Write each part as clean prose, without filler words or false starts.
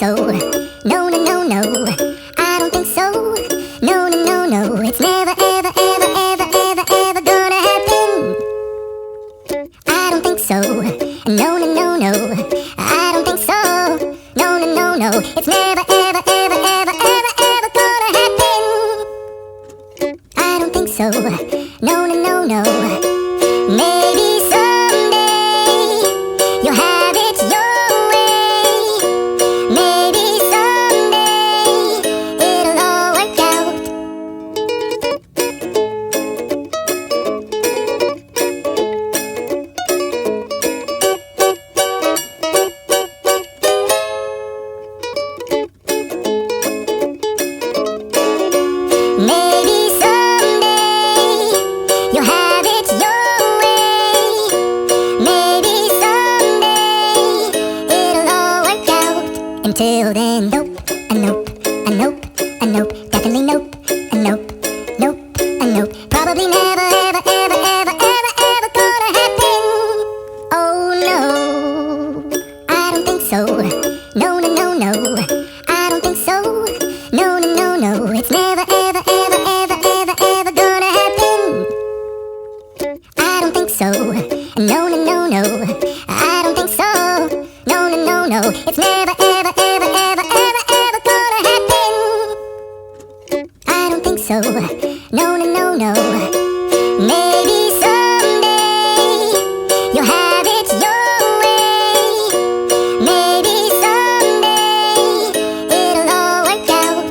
so. No, no, no, no. I don't think so. No, no, no, no. It's never, ever, ever, ever, ever, ever gonna happen. I don't think so. No, no, no, no. I don't think so. No, no, no, no. It's never, ever, ever, ever, ever, ever gonna happen. I don't think so. No, no, no, no. Maybe someday you'll have it your way. Maybe someday it'll all work out. Maybe someday you'll have it your way. Maybe someday it'll all work out. Until then, nope, a nope, a nope, a nope, definitely nope, a nope, nope, a nope. Probably never, ever, ever, ever, ever, ever gonna happen. Oh no, I don't think so. No, no, no, no. I don't think so. No, no, no, no. It's never, ever, ever, ever, ever, ever gonna happen. I don't think so. No, no, no, no. I don't think so. No, no, no, no. It's never, ever, ever, ever, ever, ever gonna happen. I don't think so. No, no, no, no. Maybe someday you'll have it your way. Maybe someday it'll all work out.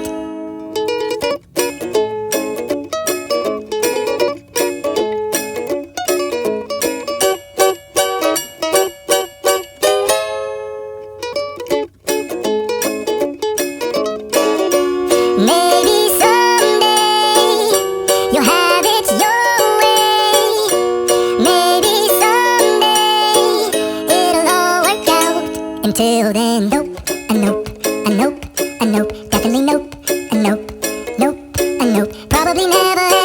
Maybe someday you'll have it your way. Maybe someday it'll all work out. Until then, nope, a nope, a nope, a nope, definitely nope, a nope, nope, a nope. Probably never.